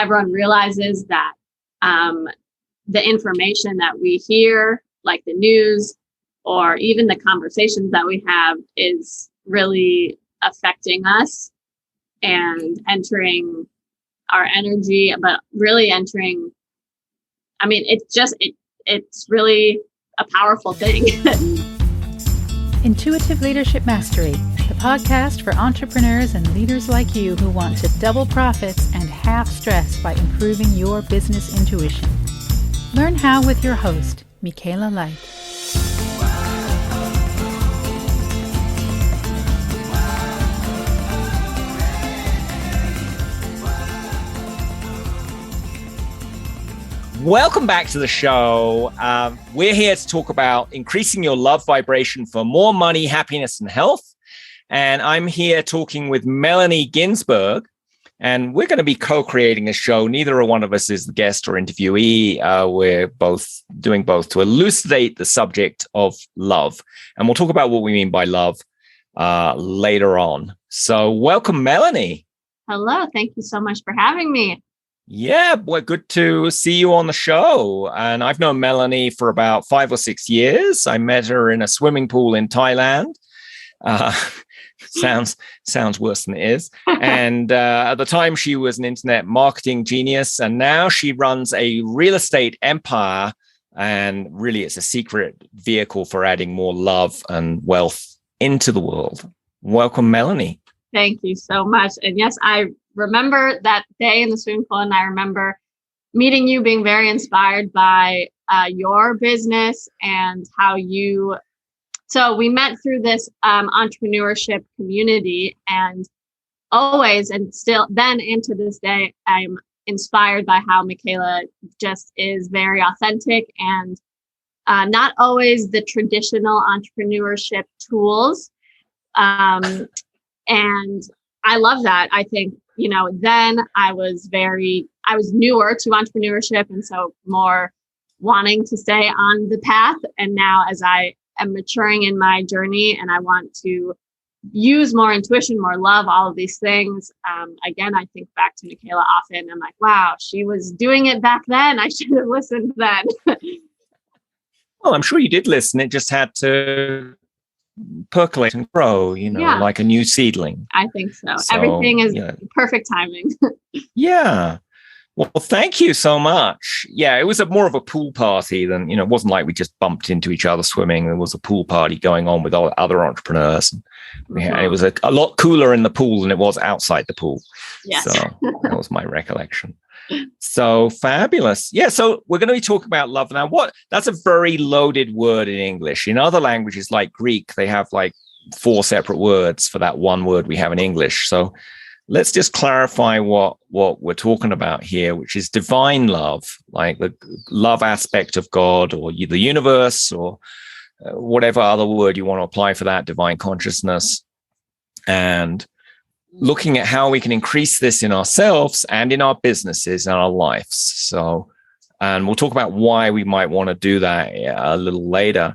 everyone realizes that the information that we hear, like the news or even the conversations that we have, is really affecting us and entering our energy, but really entering, I mean, it's really a powerful thing. Intuitive Leadership Mastery, the podcast for entrepreneurs and leaders like you who want to double profits and half stress by improving your business intuition. Learn how with your host, Michaela Light. Welcome back to the show. We're here to talk about increasing your love vibration for more money, happiness, and health. And I'm here talking with Melanie Ginsburg, and we're going to be co-creating a show. Neither one of us is the guest or interviewee. We're both doing both to elucidate the subject of love. And we'll talk about what we mean by love later on. So welcome, Melanie. Hello. Thank you so much for having me. Yeah, well, good to see you on the show. And I've known Melanie for about 5 or 6 years. I met her in a swimming pool in Thailand. Sounds worse than it is. And at the time, she was an internet marketing genius. And now she runs a real estate empire. And really, it's a secret vehicle for adding more love and wealth into the world. Welcome, Melanie. Thank you so much. And yes, I remember that day in the swimming pool, and I remember meeting you, being very inspired by your business and how you. So we met through this entrepreneurship community, and always and still then into this day, I'm inspired by how Michaela just is very authentic and not always the traditional entrepreneurship tools. And I love that. I think, then I was newer to entrepreneurship, and so more wanting to stay on the path. And now as I am maturing in my journey and I want to use more intuition, more love, all of these things. Again, I think back to Michaela often. I'm like, wow, she was doing it back then. I should have listened then. Well, I'm sure you did listen. It just had to percolate and grow, like a new seedling. I think so. Everything is perfect timing. Yeah. Well, thank you so much. Yeah, it was more of a pool party than, it wasn't like we just bumped into each other swimming. There was a pool party going on with other entrepreneurs. And it was a lot cooler in the pool than it was outside the pool. Yes. So that was my recollection. So fabulous. Yeah. So we're going to be talking about love now. That's a very loaded word in English. In other languages like Greek, they have like 4 separate words for that one word we have in English. So let's just clarify what we're talking about here, which is divine love, like the love aspect of God or the universe or whatever other word you want to apply for that, divine consciousness, and looking at how we can increase this in ourselves and in our businesses and our lives. So, and we'll talk about why we might want to do that a little later.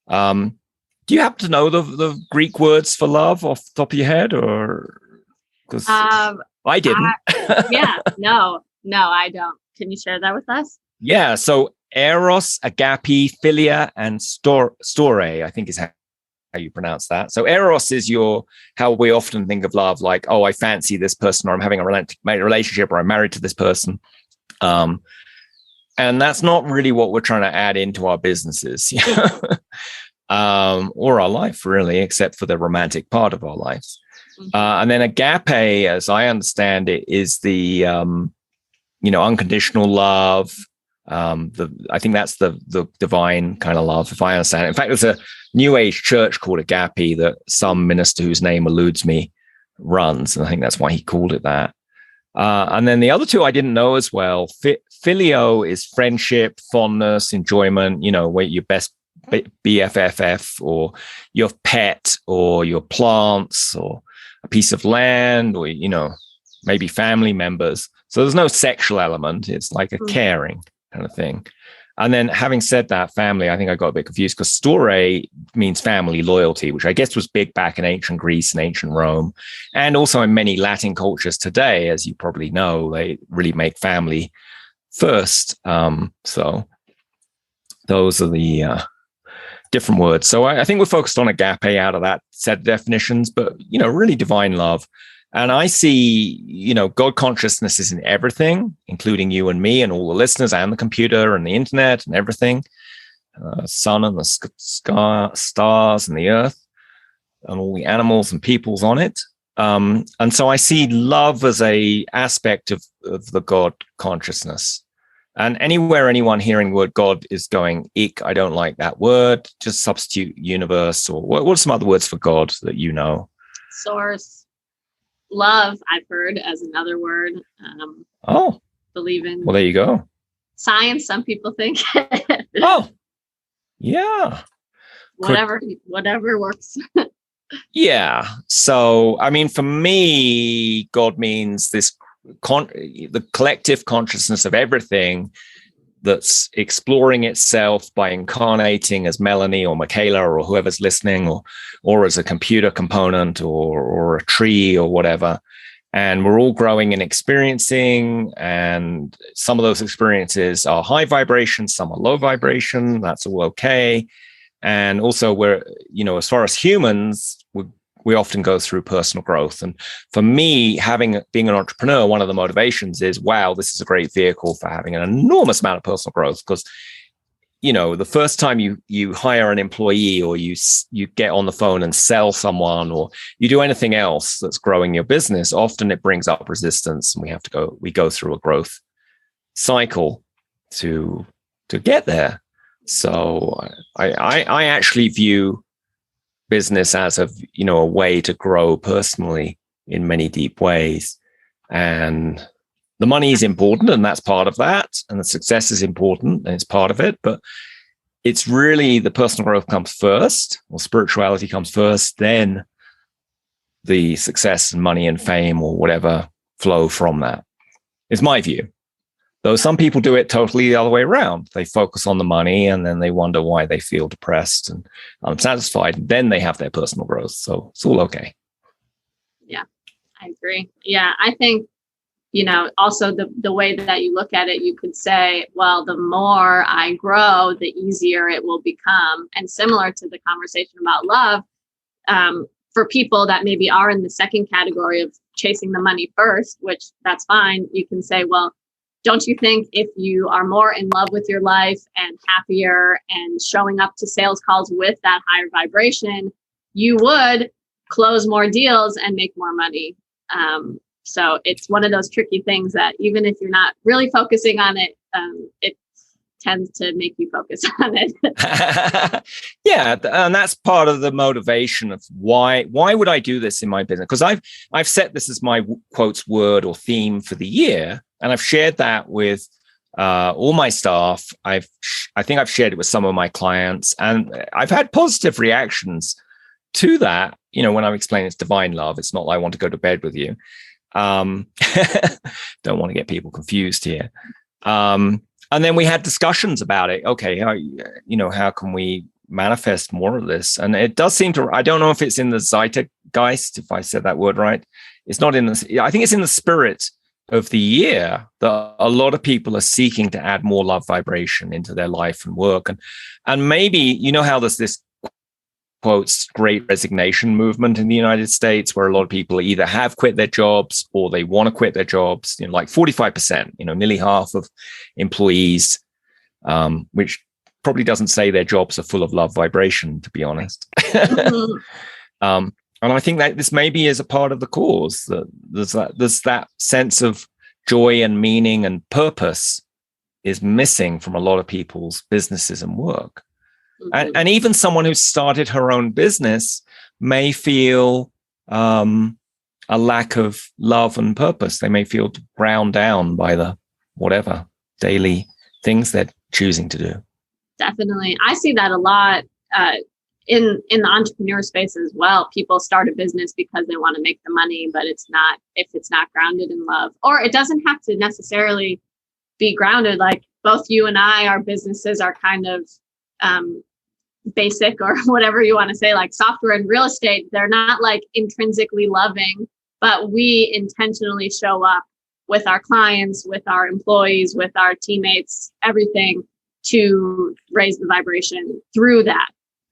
Do you happen to know the Greek words for love off the top of your head, or? Because I didn't. No, I don't. Can you share that with us? Yeah. So Eros, Agape, philia, and Storge, I think is how you pronounce that. So Eros is how we often think of love, like, oh, I fancy this person, or I'm having a romantic relationship, or I'm married to this person. And that's not really what we're trying to add into our businesses or our life, really, except for the romantic part of our lives. And then agape, as I understand it, is the unconditional love. I think that's the divine kind of love, if I understand it. In fact, there's a New Age church called Agape that some minister whose name eludes me runs, and I think that's why he called it that. And then the other 2 I didn't know as well. Phileo is friendship, fondness, enjoyment. Where your best BFFF, or your pet, or your plants, or a piece of land, or maybe family members. So there's no sexual element. It's like a caring kind of thing. And then having said that, family, I think I got a bit confused because storge means family loyalty, which I guess was big back in ancient Greece and ancient Rome, and also in many Latin cultures today, as you probably know, they really make family first. So those are the different words. So I think we're focused on agape out of that set of definitions, but, really divine love. And I see, God consciousness is in everything, including you and me and all the listeners and the computer and the internet and everything, sun and the stars and the earth and all the animals and peoples on it. And so I see love as a aspect of the God consciousness. And anywhere anyone hearing the word God is going, eek, I don't like that word, just substitute universe, or what are some other words for God that you know? Source. Love, I've heard as another word. Believe in. Well, there you go. Science, some people think. Oh, yeah. Whatever works. Yeah. So, I mean, for me, God means this the collective consciousness of everything that's exploring itself by incarnating as Melanie or Michaela or whoever's listening, or as a computer component or a tree or whatever. And we're all growing and experiencing, and some of those experiences are high vibration, some are low vibration. That's all okay. And also we're, as far as humans, we often go through personal growth. And for me, being an entrepreneur, one of the motivations is, wow, this is a great vehicle for having an enormous amount of personal growth. Because, the first time you hire an employee, or you get on the phone and sell someone, or you do anything else that's growing your business, often it brings up resistance, and we go through a growth cycle to get there. So I actually view business as a way to grow personally in many deep ways. And the money is important, and that's part of that. And the success is important, and it's part of it. But it's really the personal growth comes first, or spirituality comes first, then the success and money and fame or whatever flow from that, is my view. Though some people do it totally the other way around. They focus on the money, and then they wonder why they feel depressed and unsatisfied. And then they have their personal growth. So it's all okay. Yeah, I agree. Yeah, I think, also the way that you look at it, you could say, well, the more I grow, the easier it will become. And similar to the conversation about love, for people that maybe are in the second category of chasing the money first, which that's fine, you can say, well, don't you think if you are more in love with your life and happier and showing up to sales calls with that higher vibration, you would close more deals and make more money? So it's one of those tricky things that even if you're not really focusing on it, it tends to make you focus on it. Yeah, and that's part of the motivation of why would I do this in my business? Because I've set this as my quotes word or theme for the year, and I've shared that with all my staff. I think I've shared it with some of my clients, and I've had positive reactions to that. When I'm explaining it's divine love, it's not like I want to go to bed with you. Don't want to get people confused here. And then we had discussions about it. Okay, how can we manifest more of this? And it does seem to, I don't know if it's in the zeitgeist, if I said that word right. It's not I think it's in the spirit of the year that a lot of people are seeking to add more love vibration into their life and work. And maybe, how there's this quotes great resignation movement in the United States, where a lot of people either have quit their jobs or they want to quit their jobs, like 45%, nearly half of employees, which probably doesn't say their jobs are full of love vibration, to be honest. Mm-hmm. And I think that this maybe is a part of the cause, that there's that sense of joy and meaning and purpose is missing from a lot of people's businesses and work. Mm-hmm. And even someone who started her own business may feel a lack of love and purpose. They may feel ground down by the whatever daily things they're choosing to do. Definitely. I see that a lot in the entrepreneur space as well. People start a business because they want to make the money, but if it's not grounded in love, or it doesn't have to necessarily be grounded. Like both you and I, our businesses are kind of basic, or whatever you want to say, like software and real estate. They're not like intrinsically loving, but we intentionally show up with our clients, with our employees, with our teammates, everything, to raise the vibration through that.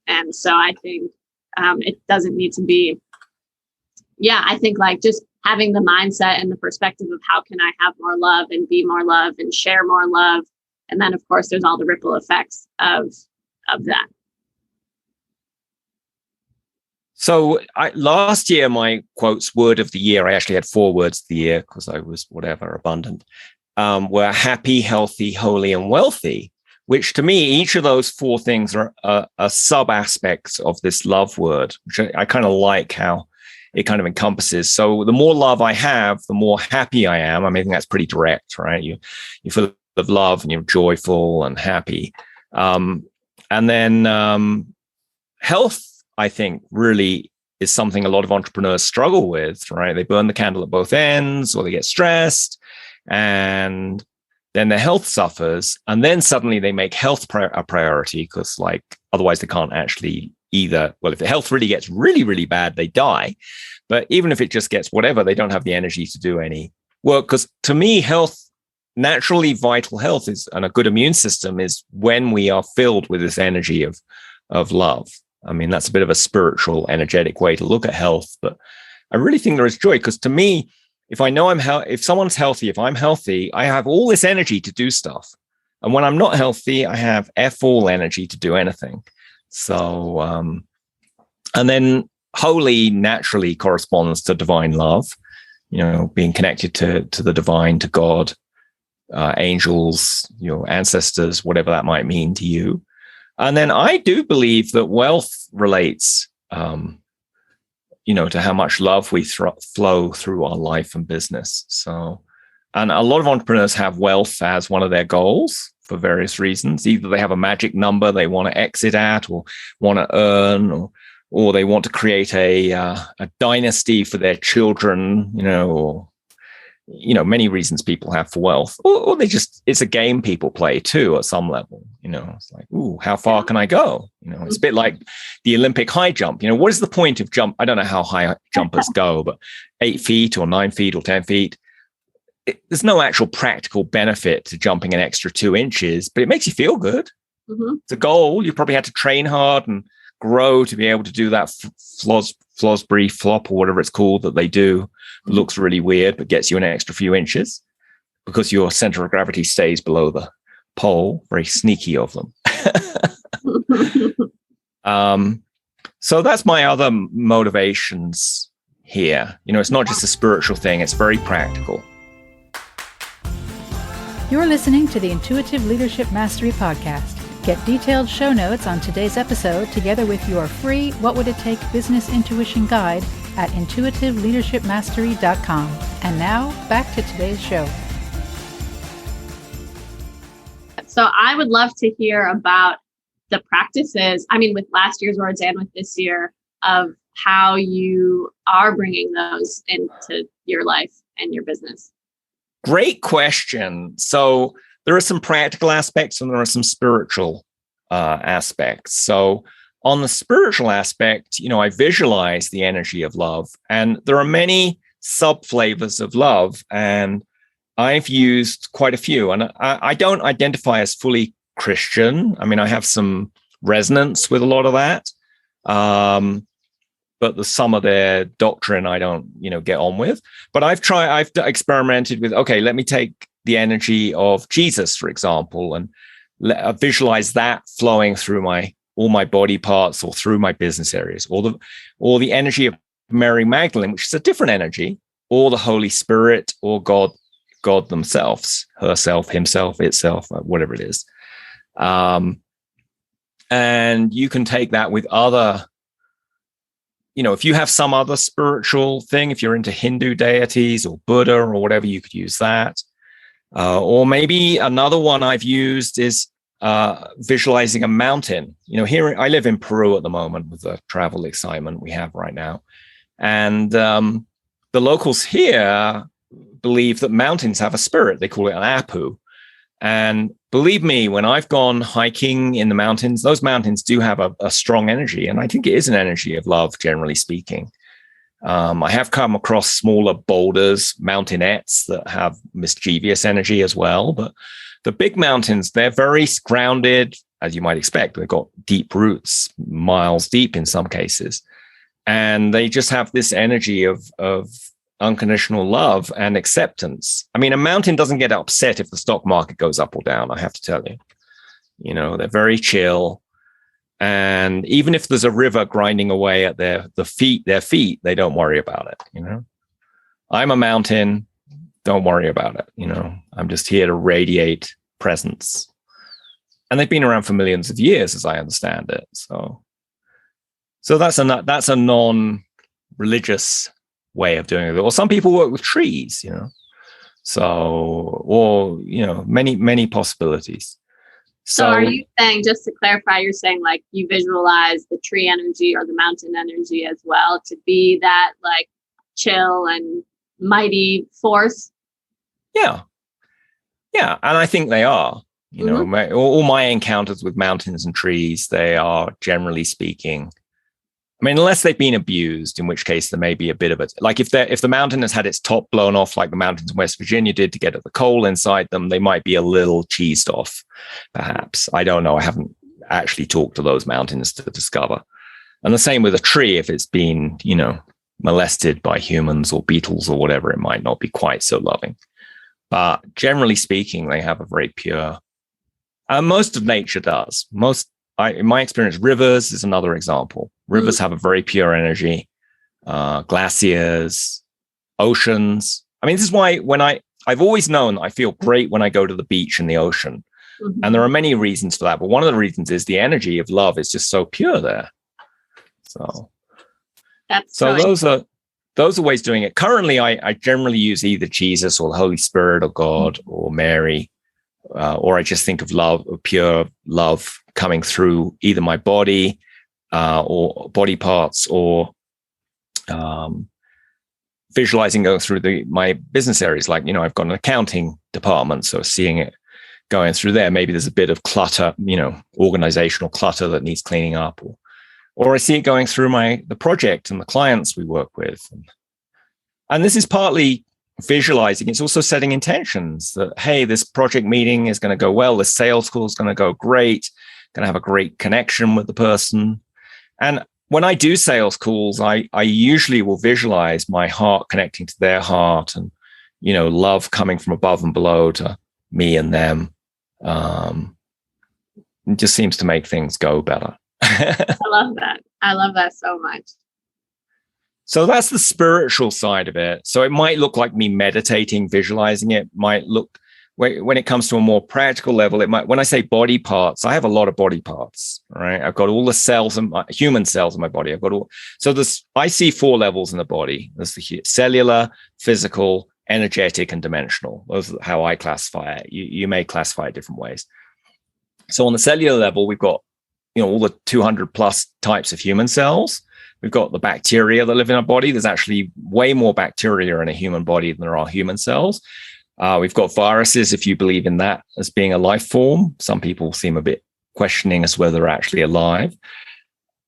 And so I think it doesn't need to be, I think like just having the mindset and the perspective of how can I have more love and be more love and share more love. And then of course there's all the ripple effects of that. So last year, my quotes word of the year, I actually had 4 words of the year because I was abundant, were happy, healthy, holy, and wealthy, which to me, each of those 4 things are sub aspects of this love word, which I kind of like how it kind of encompasses. So the more love I have, the more happy I am. I mean, I think that's pretty direct, right? You feel of love and you're joyful and happy. And then health, I think, really is something a lot of entrepreneurs struggle with, right? They burn the candle at both ends, or they get stressed, and then their health suffers. And then suddenly they make health a priority because, like, otherwise they can't actually either. Well, if the health really gets really, really bad, they die. But even if it just gets whatever, they don't have the energy to do any work. Because to me, health, naturally vital health is, and a good immune system is when we are filled with this energy of love. I mean, that's a bit of a spiritual, energetic way to look at health, but I really think there is joy, because to me, if I know if someone's healthy, if I'm healthy, I have all this energy to do stuff. And when I'm not healthy, I have all energy to do anything. So, and then holy naturally corresponds to divine love, being connected to the divine, to God, angels, your ancestors, whatever that might mean to you. And then I do believe that wealth relates, to how much love we flow through our life and business. So, and a lot of entrepreneurs have wealth as one of their goals for various reasons. Either they have a magic number they want to exit at, or want to earn, or they want to create a dynasty for their children, or many reasons people have for wealth, or it's a game people play too at some level. It's like, ooh, how far can I go? It's a bit like the Olympic high jump. What is the point of jump? I don't know how high jumpers go, but 8 feet or 9 feet or 10 feet. There's no actual practical benefit to jumping an extra 2 inches, but it makes you feel good. Mm-hmm. It's a goal. You probably had to train hard and grow to be able to do that Flosbury flop, or whatever it's called that they do. It looks really weird, but gets you an extra few inches because your center of gravity stays below the pole. Very sneaky of them. So that's my other motivations here. It's not just a spiritual thing. It's very practical. You're listening to the Intuitive Leadership Mastery Podcast. Get detailed show notes on today's episode together with your free What Would It Take Business Intuition Guide at intuitiveleadershipmastery.com. And now back to today's show. So I would love to hear about the practices, with last year's words and with this year, of how you are bringing those into your life and your business. Great question. So there are some practical aspects and there are some spiritual aspects. So on the spiritual aspect, I visualize the energy of love, and there are many sub flavors of love, and I've used quite a few. And I don't identify as fully Christian. I have some resonance with a lot of that, but some of their doctrine I don't, get on with. But I've experimented with, okay, let me take the energy of Jesus, for example, and visualize that flowing through all my body parts or through my business areas, or the energy of Mary Magdalene, which is a different energy, or the Holy Spirit, or God themselves, herself, himself, itself, whatever it is. And you can take that with other, if you have some other spiritual thing, if you're into Hindu deities or Buddha or whatever, you could use that. Or maybe another one I've used is visualizing a mountain. Here I live in Peru at the moment with the travel excitement we have right now. And the locals here believe that mountains have a spirit. They call it an apu. But believe me, when I've gone hiking in the mountains, those mountains do have a strong energy. And I think it is an energy of love, generally speaking. I have come across smaller boulders, mountainettes that have mischievous energy as well. But the big mountains, they're very grounded, as you might expect. They've got deep roots, miles deep in some cases. And they just have this energy of unconditional love and acceptance. I mean, a mountain doesn't get upset if the stock market goes up or down, I have to tell you. You know, they're very chill. And even if there's a river grinding away at their feet, they don't worry about it. You know, I'm a mountain. Don't worry about it. You know, I'm just here to radiate presence. And they've been around for millions of years, as I understand it. So that's a non-religious way of doing it. Or some people work with trees, you know. So, or, you know, many possibilities. So are you saying, just to clarify, you're saying like you visualize the tree energy or the mountain energy as well to be that like chill and mighty force? Yeah. Yeah. And I think they are, you know, all my encounters with mountains and trees, they are generally speaking, I mean, unless they've been abused, in which case there may be a bit of it. Like if the mountain has had its top blown off, like the mountains in West Virginia did to get at the coal inside them, they might be a little cheesed off, perhaps. I don't know. I haven't actually talked to those mountains to discover. And the same with a tree. If it's been, you know, molested by humans or beetles or whatever, it might not be quite so loving. But generally speaking, they have a very pure, most of nature does. In my experience, rivers is another example. Rivers have a very pure energy, glaciers, oceans. I mean, this is why I've always known I feel great when I go to the beach and the ocean. And there are many reasons for that. But one of the reasons is the energy of love is just so pure there. So those are ways doing it. Currently, I generally use either Jesus or the Holy Spirit or God or Mary, or I just think of love, of pure love coming through either my body or body parts, or visualizing going through my business areas. Like, you know, I've got an accounting department, so seeing it going through there, maybe there's a bit of clutter, you know, organizational clutter that needs cleaning up, or I see it going through the project and the clients we work with. And this is partly visualizing. It's also setting intentions that, hey, this project meeting is going to go well. This sales call is going to go great. Going to have a great connection with the person. And when I do sales calls, I usually will visualize my heart connecting to their heart, and, you know, love coming from above and below to me and them. It just seems to make things go better. I love that. I love that so much. So that's the spiritual side of it. So it might look like me meditating, visualizing it. Might look, when it comes to a more practical level, it might, when I say body parts, I have a lot of body parts, right? I've got all the cells and human cells in my body. I see 4 levels in the body. There's the cellular, physical, energetic, and dimensional. Those are how I classify it. You may classify it different ways. So on the cellular level, we've got, you know, all the 200 plus types of human cells. We've got the bacteria that live in our body. There's actually way more bacteria in a human body than there are human cells. We've got viruses, if you believe in that as being a life form. Some people seem a bit questioning as whether they're actually alive,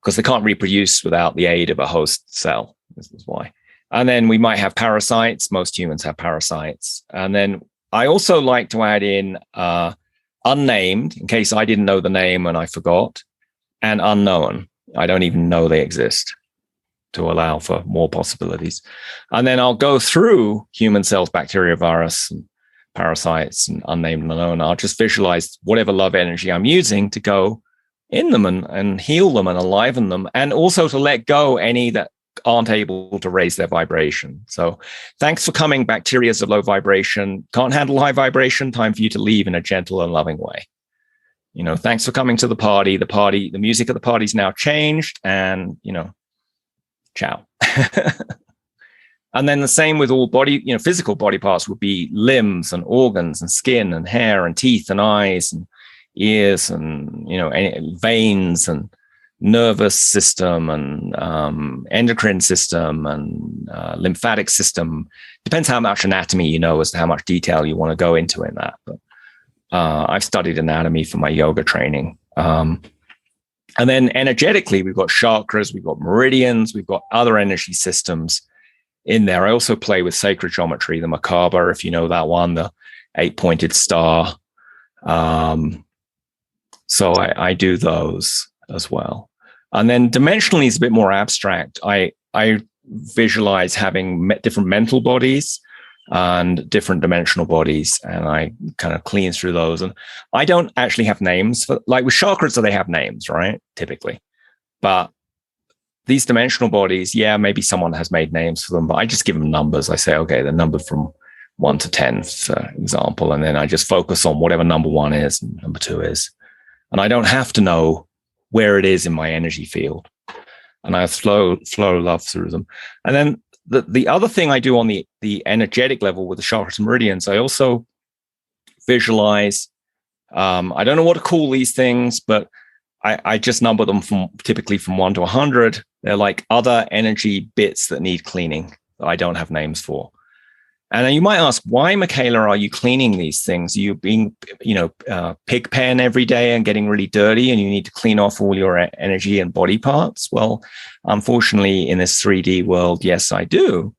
because they can't reproduce without the aid of a host cell. This is why. And then we might have parasites. Most humans have parasites. And then I also like to add in unnamed, in case I didn't know the name and I forgot, and unknown. I don't even know they exist, to allow for more possibilities. And then I'll go through human cells, bacteria, virus, and parasites, and unnamed and unknown. I'll just visualize whatever love energy I'm using to go in them and heal them and enliven them, and also to let go any that aren't able to raise their vibration. So thanks for coming, bacterias of low vibration. Can't handle high vibration. Time for you to leave in a gentle and loving way. You know, thanks for coming to the party. The music of the party's now changed, and, you know, ciao. And then the same with all body, you know, physical body parts would be limbs and organs and skin and hair and teeth and eyes and ears and, you know, veins and nervous system and endocrine system and lymphatic system. Depends how much anatomy you know as to how much detail you want to go into in that. But I've studied anatomy for my yoga training. And then energetically, we've got chakras, we've got meridians, we've got other energy systems in there. I also play with sacred geometry, the Macabre, if you know that one, the 8-pointed star. So I do those as well. And then dimensionally is a bit more abstract. I visualize having different mental bodies and different dimensional bodies, and I kind of clean through those. And I don't actually have names for, like with chakras, so they have names, right? Typically. But these dimensional bodies, yeah, maybe someone has made names for them, but I just give them numbers. I say, okay, they're numbered from 1 to 10, for example. And then I just focus on whatever number 1 is and number 2 is. And I don't have to know where it is in my energy field. And I flow love through them. And then the other thing I do on the energetic level with the chakras and meridians, I also visualize, I don't know what to call these things, but I just number them typically from 1 to 100. They're like other energy bits that need cleaning that I don't have names for. And then you might ask, why, Michaela, are you cleaning these things? Are you being, pig pen every day and getting really dirty and you need to clean off all your energy and body parts? Well, unfortunately, in this 3D world, yes, I do,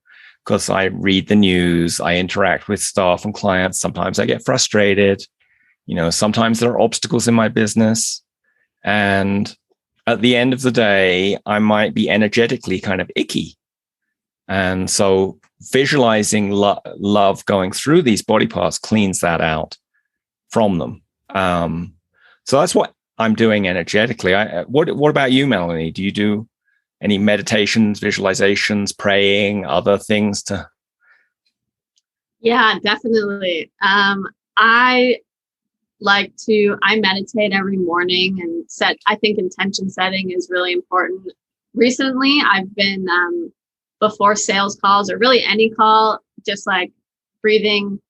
because I read the news, I interact with staff and clients. Sometimes I get frustrated. Sometimes there are obstacles in my business. And at the end of the day, I might be energetically kind of icky. And so visualizing love going through these body parts cleans that out from them. So that's what I'm doing energetically. What about you, Melanie? Do you do any meditations, visualizations, praying, other things to? Yeah, definitely. I meditate every morning and I think intention setting is really important. Recently, I've been, before sales calls or really any call, just like breathing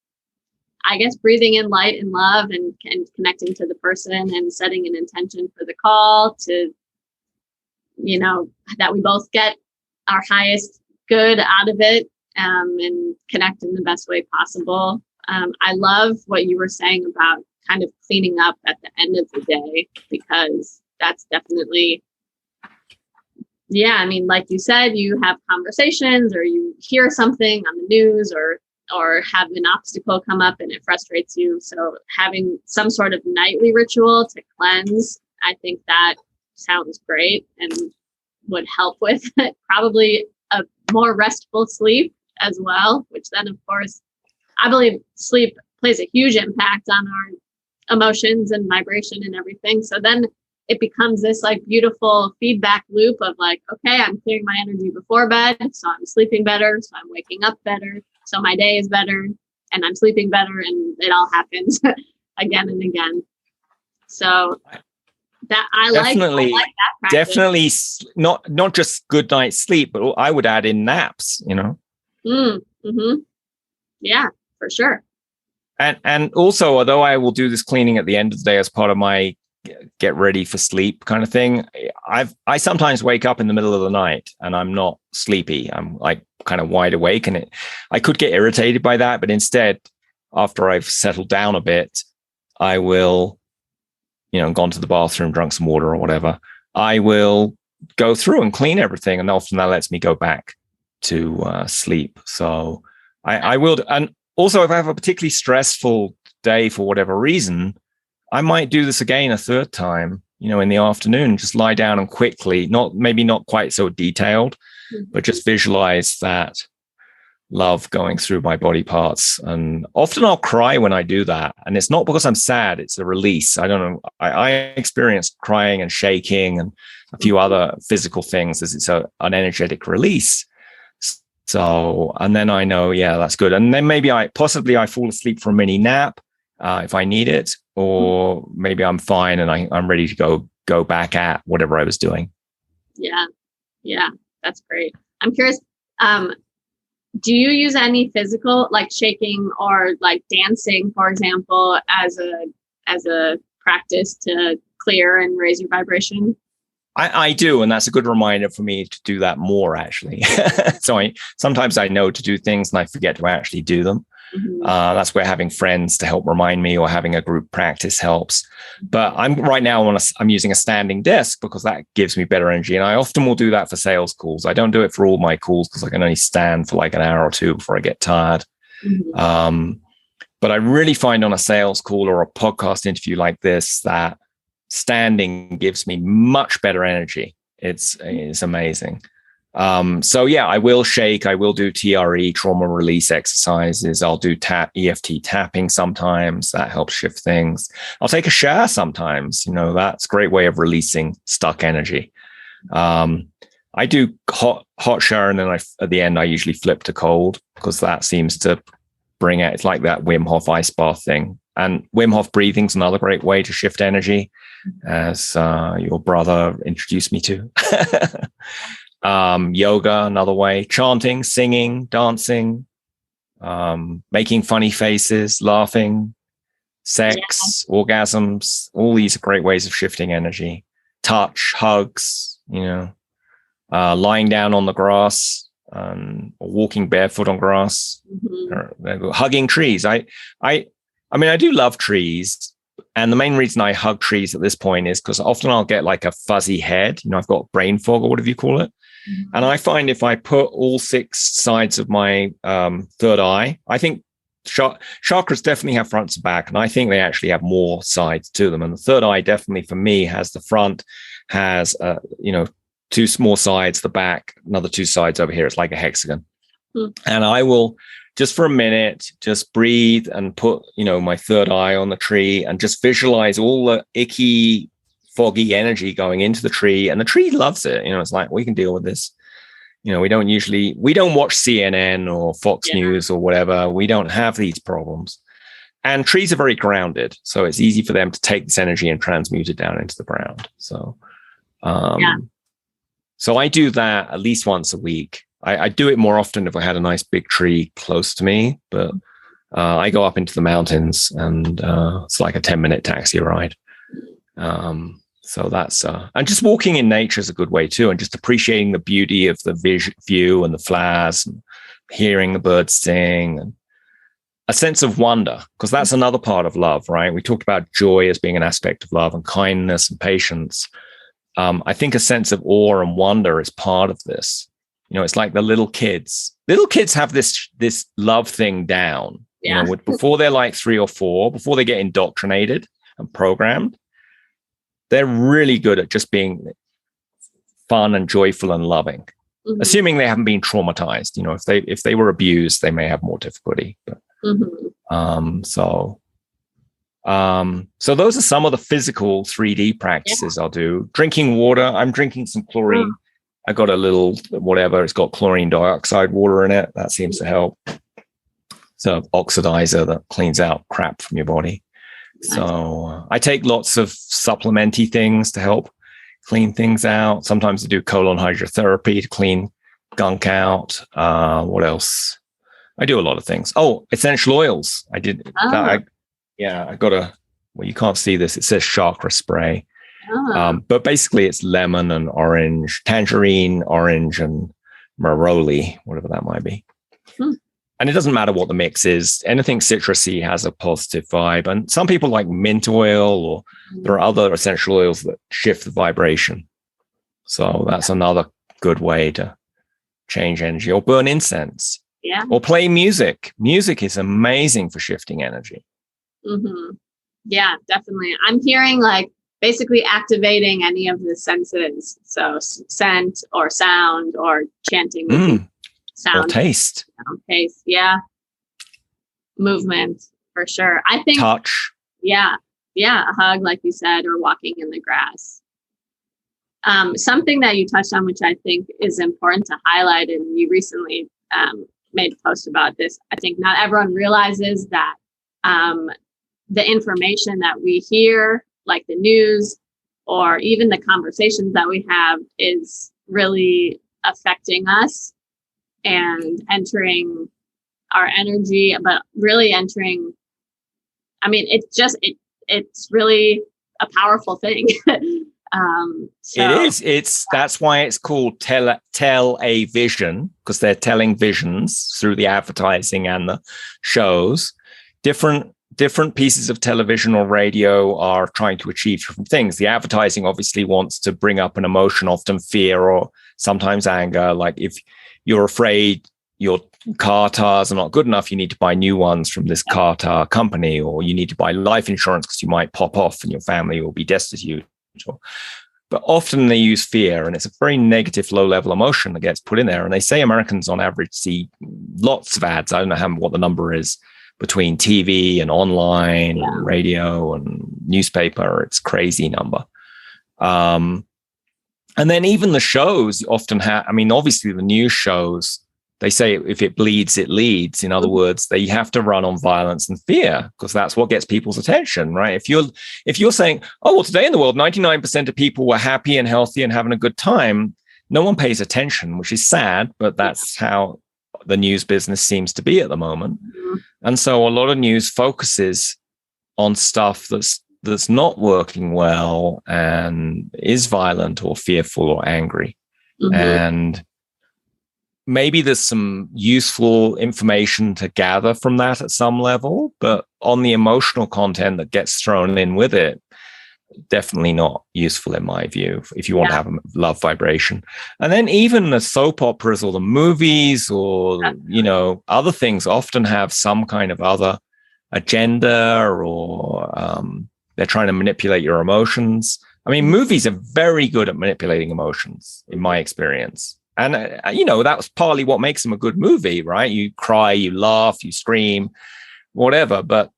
in light and love and connecting to the person and setting an intention for the call to, that we both get our highest good out of it, and connect in the best way possible. I love what you were saying about kind of cleaning up at the end of the day, because that's definitely, like you said, you have conversations or you hear something on the news or have an obstacle come up and it frustrates you. So having some sort of nightly ritual to cleanse, I think that sounds great and would help with probably a more restful sleep as well, which then, of course, I believe sleep plays a huge impact on our emotions and vibration and everything. So then it becomes this like beautiful feedback loop of like, okay, I'm clearing my energy before bed, so I'm sleeping better, so I'm waking up better, so my day is better, and I'm sleeping better, and it all happens again and again. So that I like that practice. Definitely not just good night's sleep, but I would add in naps, Mm-hmm. Yeah, for sure. And also, although I will do this cleaning at the end of the day as part of my get ready for sleep kind of thing, I sometimes wake up in the middle of the night and I'm not sleepy. I'm like kind of wide awake, and I could get irritated by that. But instead, after I've settled down a bit, I will, gone to the bathroom, drunk some water or whatever, I will go through and clean everything. And often that lets me go back to sleep. So I will. And also, if I have a particularly stressful day for whatever reason, I might do this again a third time, in the afternoon, just lie down and quickly, maybe not quite so detailed, but just visualize that love going through my body parts. And often I'll cry when I do that. And it's not because I'm sad, it's a release. I don't know. I experienced crying and shaking and a few other physical things as it's an energetic release. So, and then I know, yeah, that's good. And then maybe I fall asleep for a mini nap if I need it, or maybe I'm fine and I'm ready to go back at whatever I was doing. Yeah, that's great. I'm curious, do you use any physical, like shaking or like dancing, for example, as a practice to clear and raise your vibration? I do, and that's a good reminder for me to do that more, actually. So sometimes I know to do things and I forget to actually do them. That's where having friends to help remind me or having a group practice helps. But I'm using a standing desk because that gives me better energy. And I often will do that for sales calls. I don't do it for all my calls because I can only stand for like an hour or two before I get tired. But I really find on a sales call or a podcast interview like this that standing gives me much better energy. It's amazing. So yeah, I will shake. I will do TRE, trauma release exercises. I'll do EFT tapping sometimes. That helps shift things. I'll take a shower sometimes. That's a great way of releasing stuck energy. I do hot shower, and then at the end I usually flip to cold because that seems to bring out. It's like that Wim Hof ice bath thing. And Wim Hof breathing is another great way to shift energy, as your brother introduced me to. Yoga, another way. Chanting, singing, dancing, making funny faces, laughing, sex, orgasms. All these are great ways of shifting energy. Touch, hugs, lying down on the grass, or walking barefoot on grass, or hugging trees. I mean, I do love trees. And the main reason I hug trees at this point is because often I'll get like a fuzzy head. I've got brain fog or whatever you call it. And I find if I put all 6 sides of my third eye, I think chakras definitely have fronts and back. And I think they actually have more sides to them. And the third eye definitely for me has the front, has, 2 small sides, the back, another 2 sides over here. It's like a hexagon. And I will just for a minute, just breathe and put, my third eye on the tree and just visualize all the icky, foggy energy going into the tree. And the tree loves it. It's like, we can deal with this. We don't watch CNN or Fox News or whatever. We don't have these problems. And trees are very grounded. So it's easy for them to take this energy and transmute it down into the ground. So, so I do that at least once a week. I do it more often if I had a nice big tree close to me, but I go up into the mountains and it's like a 10-minute taxi ride. So that's, and just walking in nature is a good way too. And just appreciating the beauty of the view and the flowers and hearing the birds sing and a sense of wonder, because that's another part of love, right? We talked about joy as being an aspect of love and kindness and patience. I think a sense of awe and wonder is part of this. It's like the little kids. Little kids have this love thing down. Before they're like 3 or 4, before they get indoctrinated and programmed, they're really good at just being fun and joyful and loving, assuming they haven't been traumatized. If they were abused, they may have more difficulty. But, so those are some of the physical 3D practices I'll do. Drinking water. I'm drinking some chlorine. I got a little whatever. It's got chlorine dioxide water in it. That seems to help. So oxidizer that cleans out crap from your body. So I take lots of supplementy things to help clean things out. Sometimes I do colon hydrotherapy to clean gunk out. What else? I do a lot of things. Oh, essential oils. I did. I got you can't see this. It says chakra spray. But basically it's lemon and orange, tangerine, orange, and maroli, whatever that might be. And it doesn't matter what the mix is. Anything citrusy has a positive vibe. And some people like mint oil, or there are other essential oils that shift the vibration. So that's another good way to change energy, or burn incense. Or play music. Music is amazing for shifting energy. Yeah, definitely. I'm hearing like basically activating any of the senses. So scent or sound or chanting. Sound. Or taste. Taste. Yeah. Movement for sure. I think touch. Yeah. A hug, like you said, or walking in the grass. Something that you touched on, which I think is important to highlight, and you recently made a post about this. I think not everyone realizes that the information that we hear, like the news or even the conversations that we have, is really affecting us and entering our energy, but really entering, it's really a powerful thing. So, That's why it's called tell a vision, because they're telling visions through the advertising and the shows. Different pieces of television or radio are trying to achieve different things. The advertising obviously wants to bring up an emotion, often fear or sometimes anger. Like if you're afraid your car tires are not good enough, you need to buy new ones from this car tire company, or you need to buy life insurance because you might pop off and your family will be destitute. But often they use fear, and it's a very negative, low-level emotion that gets put in there. And they say Americans on average see lots of ads. I don't know what the number is between TV and online and radio and newspaper. It's a crazy number. And then even the shows often have, obviously the news shows, they say if it bleeds, it leads. In other words, they have to run on violence and fear because that's what gets people's attention, right? If you're saying, oh, well, today in the world, 99% of people were happy and healthy and having a good time, no one pays attention, which is sad, but that's how the news business seems to be at the moment. And so a lot of news focuses on stuff that's not working well and is violent or fearful or angry. And maybe there's some useful information to gather from that at some level, but on the emotional content that gets thrown in with it, definitely not useful in my view, if you want to have a love vibration. And then even the soap operas or the movies or, other things often have some kind of other agenda, or they're trying to manipulate your emotions. Movies are very good at manipulating emotions, in my experience. And, that was partly what makes them a good movie, right? You cry, you laugh, you scream, whatever. But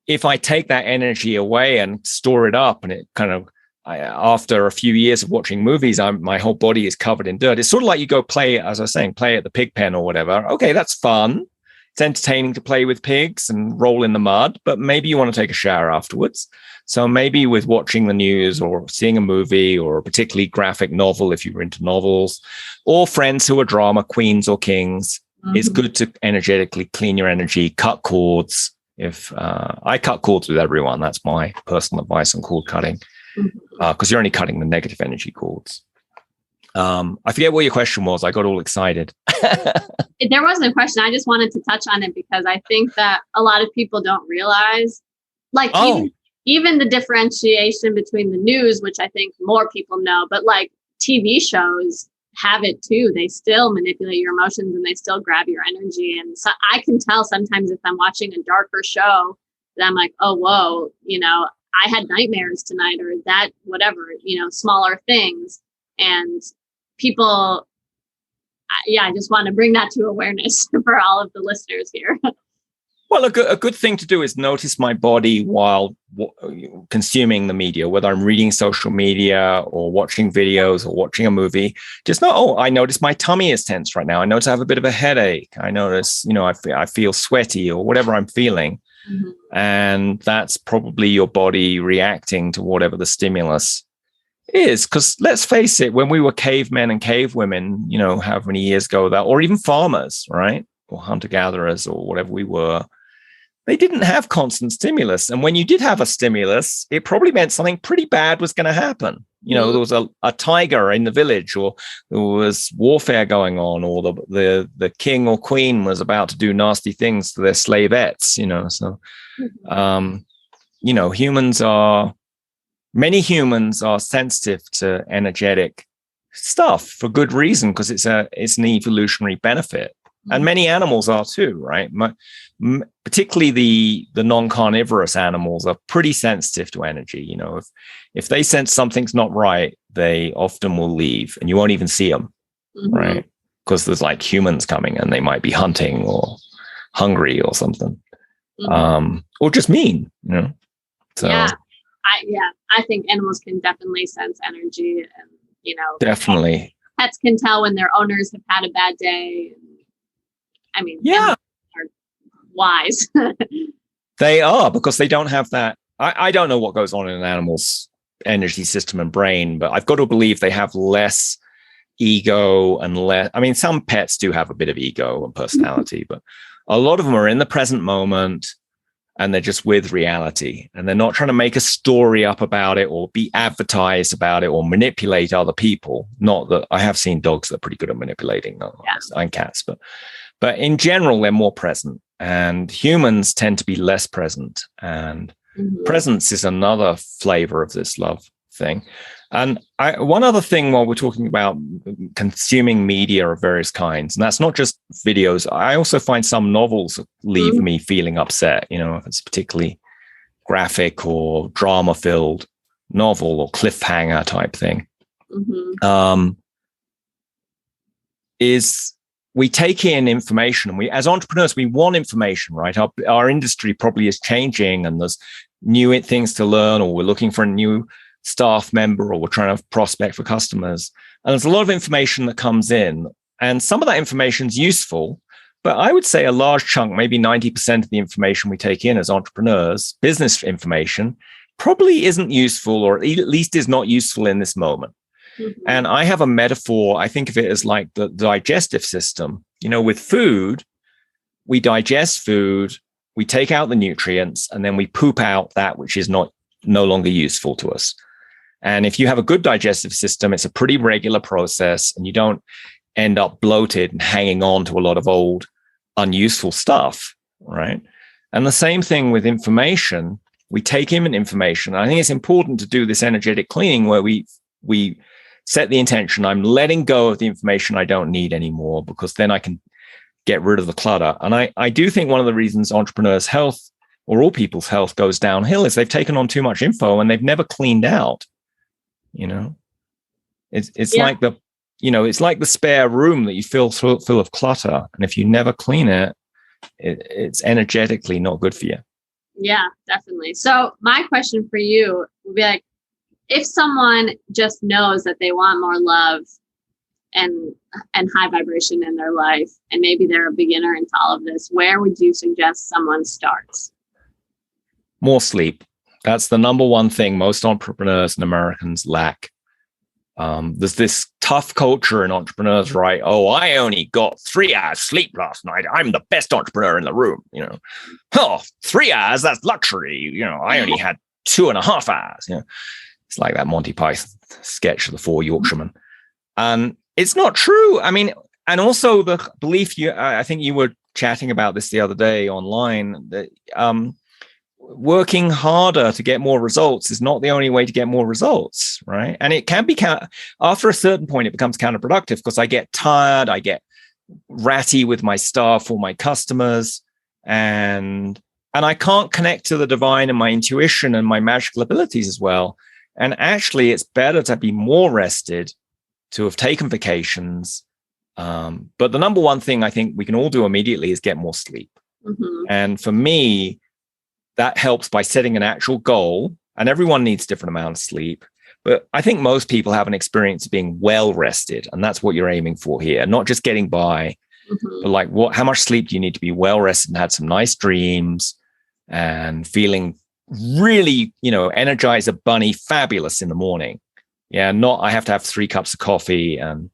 if I take that energy away and store it up, and it kind of, after a few years of watching movies, my whole body is covered in dirt. It's sort of like you go play, as I was saying, play at the pig pen or whatever. Okay, that's fun. It's entertaining to play with pigs and roll in the mud, but maybe you want to take a shower afterwards. So maybe with watching the news or seeing a movie or a particularly graphic novel, if you're into novels, or friends who are drama queens or kings, it's good to energetically clean your energy, cut cords. If I cut cords with everyone, that's my personal advice on cord cutting, because you're only cutting the negative energy cords. I forget what your question was. I got all excited. There wasn't a question. I just wanted to touch on it because I think that a lot of people don't realize, even the differentiation between the news, which I think more people know, but like TV shows have it too. They still manipulate your emotions and they still grab your energy. And so I can tell sometimes if I'm watching a darker show that I'm like, oh, whoa, I had nightmares tonight, or that, whatever, smaller things. And people, I just want to bring that to awareness for all of the listeners here. Well, a good thing to do is notice my body while consuming the media, whether I'm reading social media or watching videos or watching a movie. Just know, I notice my tummy is tense right now. I notice I have a bit of a headache. I notice, I feel sweaty or whatever I'm feeling. And that's probably your body reacting to whatever the stimulus is. Because let's face it, when we were cavemen and cavewomen, how many years ago that, or even farmers, right? Or hunter-gatherers or whatever we were, they didn't have constant stimulus. And when you did have a stimulus, it probably meant something pretty bad was going to happen. There was a tiger in the village, or there was warfare going on, or the king or queen was about to do nasty things to their slavettes, So, many humans are sensitive to energetic stuff for good reason, because it's an evolutionary benefit. And many animals are too, right? Particularly the non-carnivorous animals are pretty sensitive to energy. If they sense something's not right, they often will leave, and you won't even see them, right? Because there's like humans coming, and they might be hunting or hungry or something, or just mean, So I think animals can definitely sense energy, and definitely pets can tell when their owners have had a bad day. Are wise. They are, because they don't have that. I don't know what goes on in an animal's energy system and brain, but I've got to believe they have less ego and less. Some pets do have a bit of ego and personality, but a lot of them are in the present moment. and they're just with reality, and they're not trying to make a story up about it or be advertised about it or manipulate other people. Not that I have seen dogs that are pretty good at manipulating, and cats, but in general, they're more present, and humans tend to be less present. And presence is another flavor of this love thing. And one other thing while we're talking about consuming media of various kinds, and that's not just videos. I also find some novels leave me feeling upset, if it's particularly graphic or drama-filled novel or cliffhanger type thing. Is we take in information, and we, as entrepreneurs, we want information, right? Our industry probably is changing, and there's new things to learn, or we're looking for a new staff member, or we're trying to prospect for customers. And there's a lot of information that comes in, and some of that information is useful, but I would say a large chunk, maybe 90% of the information we take in as entrepreneurs, business information, probably isn't useful, or at least is not useful in this moment. And I have a metaphor. I think of it as like the digestive system. With food, we digest food, we take out the nutrients, and then we poop out that which is no longer useful to us. And if you have a good digestive system, it's a pretty regular process, and you don't end up bloated and hanging on to a lot of old, unuseful stuff, right? And the same thing with information. We take in information. I think it's important to do this energetic cleaning where we set the intention. I'm letting go of the information I don't need anymore, because then I can get rid of the clutter. And I do think one of the reasons entrepreneurs' health, or all people's health, goes downhill is they've taken on too much info and they've never cleaned out. It's like it's like the spare room that you fill full of clutter, and if you never clean it, it's energetically not good for you. Yeah, definitely. So my question for you would be like, if someone just knows that they want more love and high vibration in their life, and maybe they're a beginner into all of this, where would you suggest someone starts? More sleep. That's the number one thing most entrepreneurs and Americans lack. There's this tough culture in entrepreneurs, right? Oh, I only got 3 hours sleep last night. I'm the best entrepreneur in the room. 3 hours, that's luxury. I only had 2.5 hours. It's like that Monty Python sketch of the 4 Yorkshiremen. And it's not true. I mean, and also the belief I think you were chatting about this the other day online, that working harder to get more results is not the only way to get more results, right? And it can be, after a certain point, it becomes counterproductive, because I get tired, I get ratty with my staff or my customers, and I can't connect to the divine and my intuition and my magical abilities as well. And actually, it's better to be more rested, to have taken vacations. But the number one thing I think we can all do immediately is get more sleep. And for me, that helps by setting an actual goal. And everyone needs a different amount of sleep. But I think most people have an experience of being well rested. And that's what you're aiming for here. Not just getting by, but like how much sleep do you need to be well rested and had some nice dreams and feeling really, Energizer Bunny fabulous in the morning. Yeah, not I have to have 3 cups of coffee and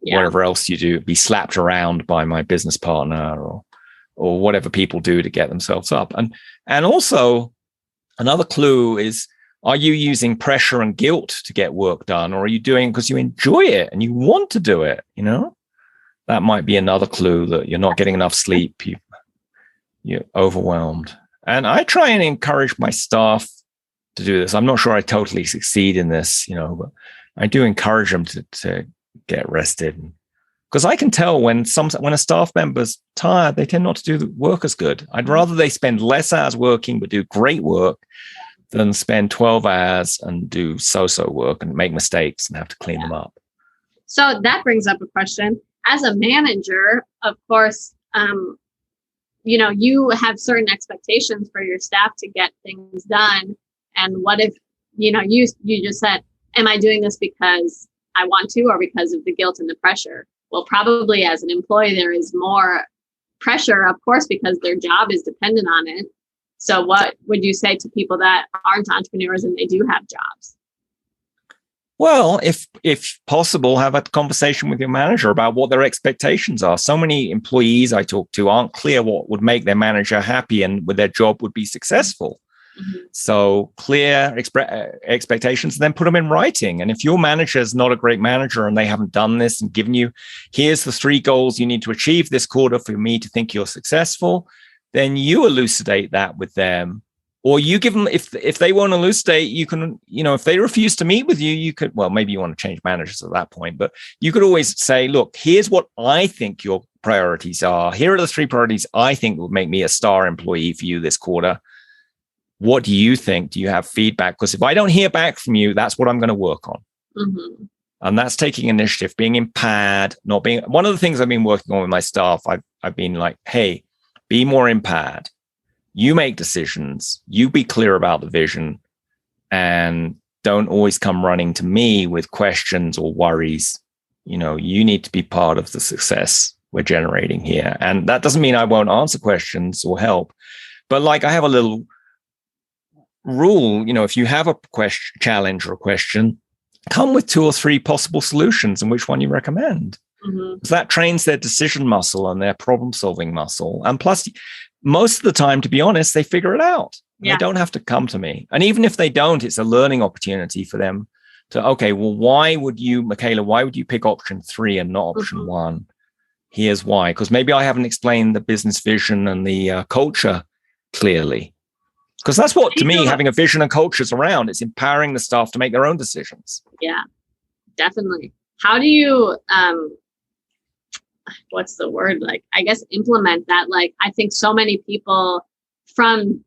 whatever else you do, be slapped around by my business partner or whatever people do to get themselves up. And also another clue is, are you using pressure and guilt to get work done, or are you doing because you enjoy it and you want to do it? That might be another clue that you're not getting enough sleep. You're overwhelmed. And I try and encourage my staff to do this. I'm not sure I totally succeed in this, but I do encourage them to get rested. Because I can tell when a staff member's tired, they tend not to do the work as good. I'd rather they spend less hours working but do great work than spend 12 hours and do so-so work and make mistakes and have to clean them up. So that brings up a question. As a manager, of course, you have certain expectations for your staff to get things done. And what if, you just said, am I doing this because I want to, or because of the guilt and the pressure? Well, probably as an employee, there is more pressure, of course, because their job is dependent on it. So what would you say to people that aren't entrepreneurs and they do have jobs? Well, if possible, have a conversation with your manager about what their expectations are. So many employees I talk to aren't clear what would make their manager happy and with their job would be successful. Mm-hmm. So clear expectations, then put them in writing. And if your manager is not a great manager and they haven't done this and given you, here's the 3 goals you need to achieve this quarter for me to think you're successful, then you elucidate that with them. Or you give them, if they won't elucidate, you can, if they refuse to meet with you, you could, well, maybe you want to change managers at that point, but you could always say, look, here's what I think your priorities are. Here are the 3 priorities I think will make me a star employee for you this quarter. What do you think? Do you have feedback? Because if I don't hear back from you, that's what I'm going to work on. Mm-hmm. And that's taking initiative, being empowered, not being, one of the things I've been working on with my staff, I've been like, hey, be more empowered. You make decisions, you be clear about the vision, and don't always come running to me with questions or worries. You need to be part of the success we're generating here. And that doesn't mean I won't answer questions or help. But like I have a little rule, if you have a challenge or a question, come with 2 or 3 possible solutions and which one you recommend. Mm-hmm. So that trains their decision muscle and their problem solving muscle. And plus, most of the time, to be honest, they figure it out. Yeah. They don't have to come to me. And even if they don't, it's a learning opportunity for them to, okay, well, Michaela, why would you pick option 3 and not option 1? Here's why. Because maybe I haven't explained the business vision and the culture clearly. Because that's what, to me, having a vision and culture is around. It's empowering the staff to make their own decisions. Yeah, definitely. How do you, what's the word? Like, I guess, implement that? Like, I think so many people from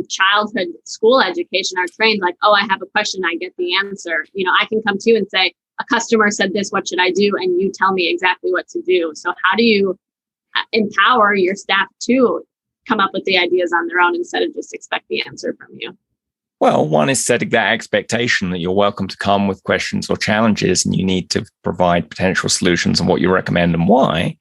childhood school education are trained like, oh, I have a question, I get the answer. I can come to you and say, a customer said this, what should I do? And you tell me exactly what to do. So how do you empower your staff to come up with the ideas on their own instead of just expect the answer from you? Well, one is setting that expectation that you're welcome to come with questions or challenges, and you need to provide potential solutions and what you recommend and why.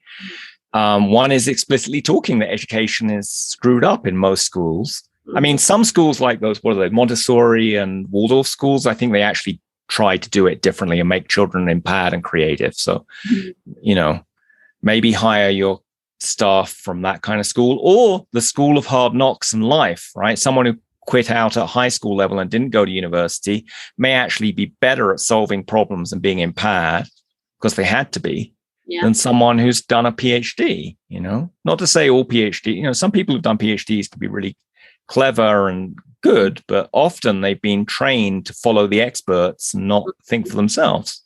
One is explicitly talking that education is screwed up in most schools. I mean, some schools like those, what are they, Montessori and Waldorf schools, I think they actually try to do it differently and make children empowered and creative. So, maybe hire your staff from that kind of school, or the school of hard knocks and life, right? Someone who quit out at high school level and didn't go to university may actually be better at solving problems and being empowered because they had to be than someone who's done a PhD, not to say all PhD, some people who've done PhDs can be really clever and good, but often they've been trained to follow the experts and not think for themselves.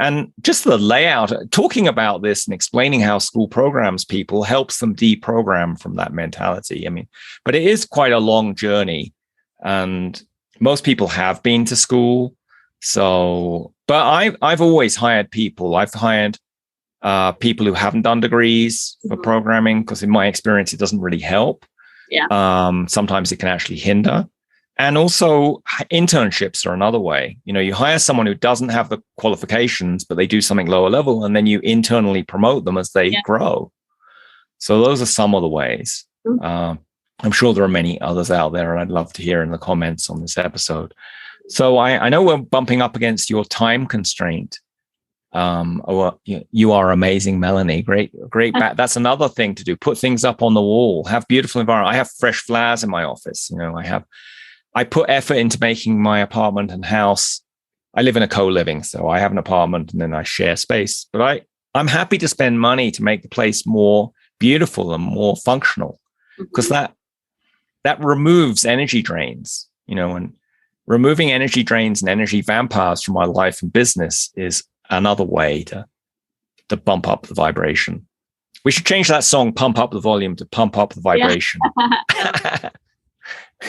And just the layout, talking about this and explaining how school programs people helps them deprogram from that mentality. I mean, but it is quite a long journey, and most people have been to school. So, but I've always hired people. I've hired people who haven't done degrees for programming, because in my experience, it doesn't really help. Yeah. Sometimes it can actually hinder. And also internships are another way. You hire someone who doesn't have the qualifications, but they do something lower level, and then you internally promote them as they grow. So those are some of the ways. I'm sure there are many others out there, and I'd love to hear in the comments on this episode. So I know we're bumping up against your time constraint. You are amazing, Melanie. Great. That's another thing to do. Put things up on the wall. Have beautiful environment. I have fresh flowers in my office. I put effort into making my apartment and house. I live in a co-living, so I have an apartment and then I share space. But I'm happy to spend money to make the place more beautiful and more functional, because that removes energy drains, and removing energy drains and energy vampires from my life and business is another way to bump up the vibration. We should change that song, Pump Up the Volume, to Pump Up the Vibration. Yeah.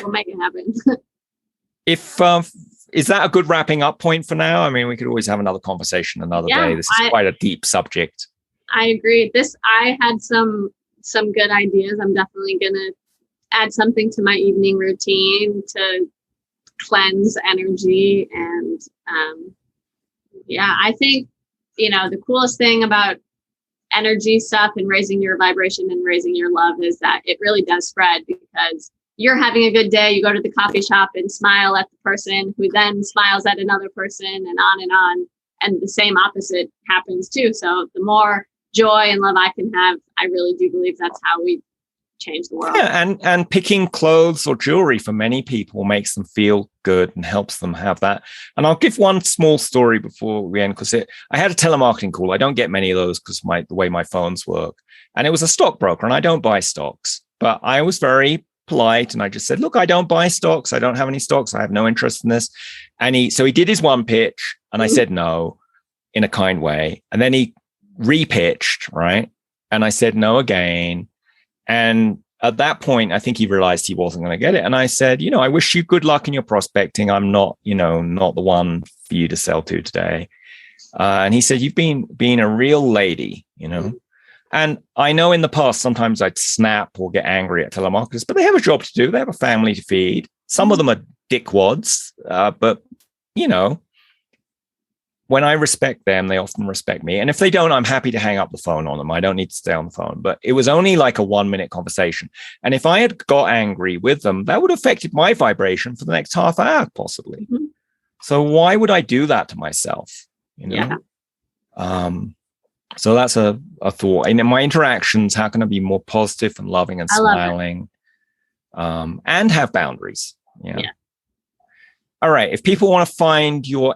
We'll make it happen. Is that a good wrapping up point for now? I mean, we could always have another conversation another day. This is quite a deep subject. I agree. I had some good ideas. I'm definitely going to add something to my evening routine to cleanse energy. And I think, the coolest thing about energy stuff and raising your vibration and raising your love is that it really does spread, because you're having a good day, you go to the coffee shop and smile at the person who then smiles at another person, and on and on. And the same opposite happens too. So the more joy and love I can have, I really do believe that's how we change the world. Yeah, and picking clothes or jewelry for many people makes them feel good and helps them have that. And I'll give one small story before we end, because I had a telemarketing call. I don't get many of those because the way my phones work. And it was a stockbroker, and I don't buy stocks, but I was very polite, and I just said, look, I don't buy stocks. I don't have any stocks. I have no interest in this. And he did his one pitch, and I said no in a kind way. And then he repitched, right? And I said no again. And at that point, I think he realized he wasn't going to get it. And I said, I wish you good luck in your prospecting. I'm not the one for you to sell to today. And he said, you've been a real lady, And I know in the past, sometimes I'd snap or get angry at telemarketers, but they have a job to do. They have a family to feed. Some of them are dickwads, but, when I respect them, they often respect me. And if they don't, I'm happy to hang up the phone on them. I don't need to stay on the phone. But it was only like a 1-minute conversation. And if I had got angry with them, that would have affected my vibration for the next half hour, possibly. Mm-hmm. So why would I do that to myself? Yeah. So that's a thought. And in my interactions, how can I be more positive and loving and smiling, and have boundaries? Yeah. All right. If people want to find your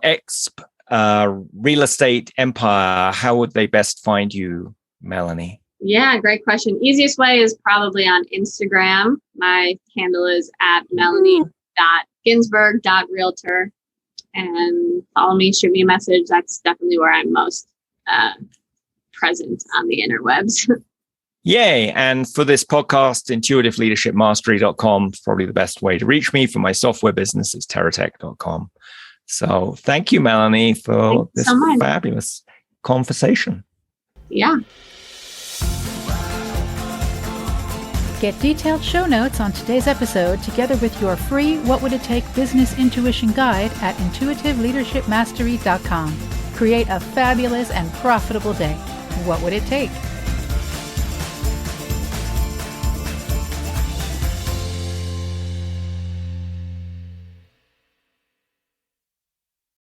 real estate empire, how would they best find you, Melanie? Yeah, great question. Easiest way is probably on Instagram. My handle is at melanie.ginsburg.realtor. And follow me, shoot me a message. That's definitely where I'm most present on the interwebs. Yay. And for this podcast, intuitiveleadershipmastery.com is probably the best way to reach me. For my software business, it's terratech.com. So thank you, Melanie, for this fabulous conversation. Yeah. Get detailed show notes on today's episode together with your free What Would It Take Business Intuition Guide at intuitiveleadershipmastery.com. Create a fabulous and profitable day. What would it take?